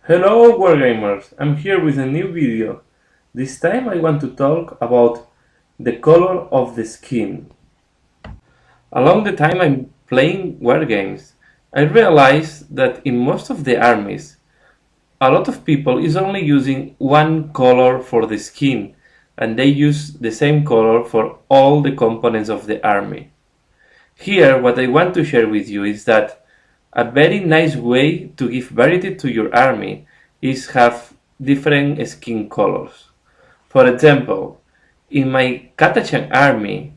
Hello Wargamers, I'm here with a new video. This time I want to talk about the color of the skin. Along the time I'm playing wargames, I realized that in most of the armies, a lot of people is only using one color for the skin, and they use the same color for all the components of the army. Here, what I want to share with you is that a very nice way to give variety to your army is have different skin colors. For example, in my Katachan army,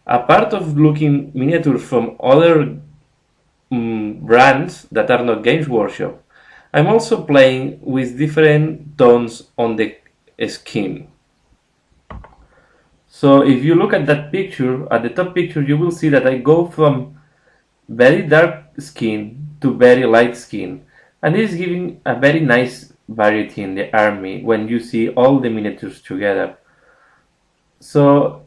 apart of looking miniatures from other brands that are not Games Workshop, I'm also playing with different tones on the skin. So if you look at that picture, at the top picture, you will see that I go from very dark skin to very light skin, and this is giving a very nice variety in the army when you see all the miniatures together. So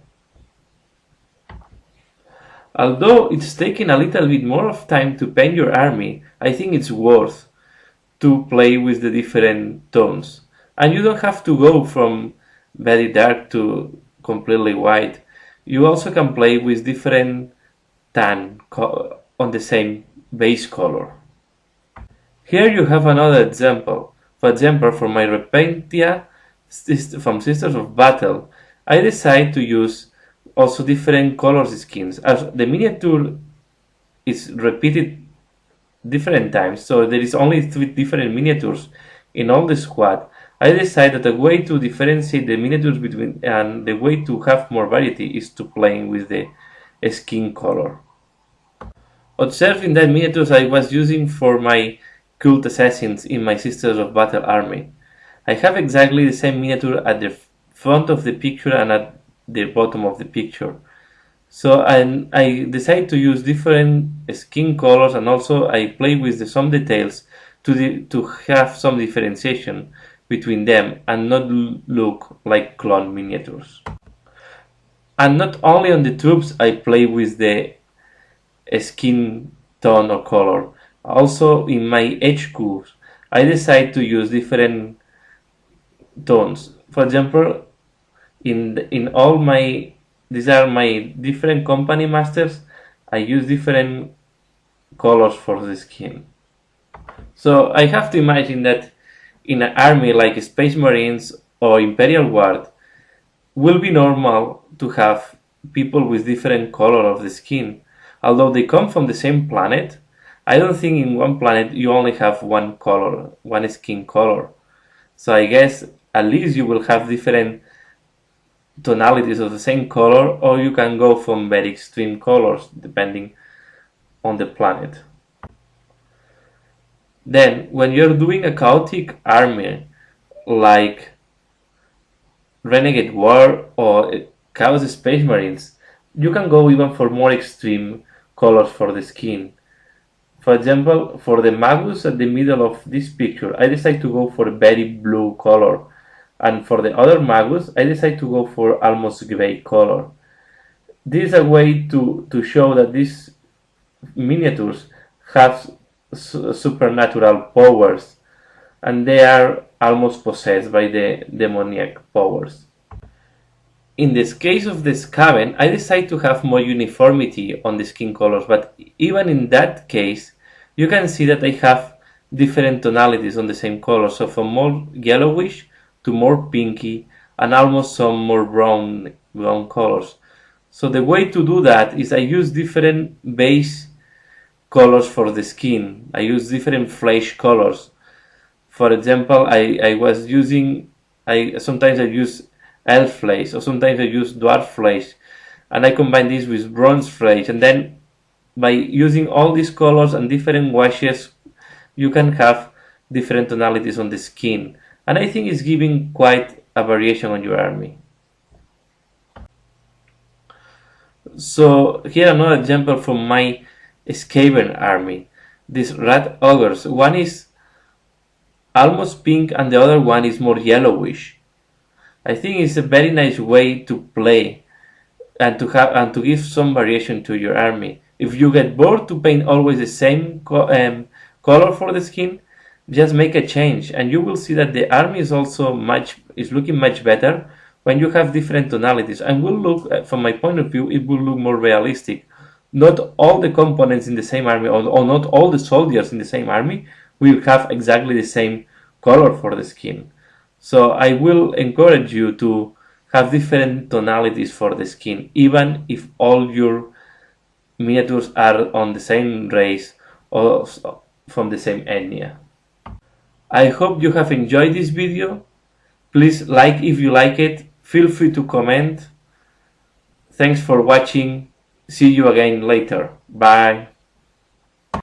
although it's taking a little bit more of time to paint your army, I think it's worth to play with the different tones, and you don't have to go from very dark to completely white. You also can play with different tan on the same base color. Here you have another example. For example, for my Repentia from Sisters of Battle, I decide to use also different colors skins. As the miniature is repeated different times, so there is only 3 different miniatures in all the squad, I decided that the way to differentiate the miniatures between and the way to have more variety is to playing with the skin color. Observing that miniatures I was using for my cult assassins in my Sisters of Battle army, I have exactly the same miniature at the front of the picture and at the bottom of the picture. So I decided to use different skin colors, and also I play with some details to have some differentiation between them and not look like clone miniatures. And not only on the troops I play with the skin tone or color, also in my HQs I decide to use different tones. For example, in all my these are my different company masters, I use different colors for the skin. So I have to imagine that in an army like Space Marines or Imperial Guard, will be normal to have people with different color of the skin. Although they come from the same planet, I don't think in one planet you only have one color, one skin color. So I guess at least you will have different tonalities of the same color, or you can go from very extreme colors depending on the planet. Then, when you're doing a chaotic army like Renegade War or Chaos Space Marines, you can go even for more extreme colors for the skin. For example, for the Magus at the middle of this picture, I decide to go for a very blue color, and for the other Magus, I decide to go for almost gray color. This is a way to show that these miniatures have supernatural powers, and they are almost possessed by the demoniac powers. In this case of the Skaven, I decide to have more uniformity on the skin colors, but even in that case, you can see that I have different tonalities on the same color, so from more yellowish to more pinky, and almost some more brown colors. So the way to do that is I use different base colors for the skin. I use different flesh colors. For example, I was using, sometimes I use elf flesh, or sometimes I use dwarf flesh, and I combine this with bronze flesh, and then by using all these colors and different washes, you can have different tonalities on the skin, and I think it's giving quite a variation on your army. So here another example from my Skaven army. These rat ogres, one is almost pink and the other one is more yellowish. I think it's a very nice way to play and to give some variation to your army. If you get bored to paint always the same color for the skin, just make a change, and you will see that the army is also looking much better when you have different tonalities, and will look, from my point of view, it will look more realistic. Not all the components in the same army, or not all the soldiers in the same army will have exactly the same color for the skin. So I will encourage you to have different tonalities for the skin, even if all your miniatures are on the same race or from the same ethnia. I hope you have enjoyed this video. Please like if you like it. Feel free to comment. Thanks for watching. See you again later. Bye.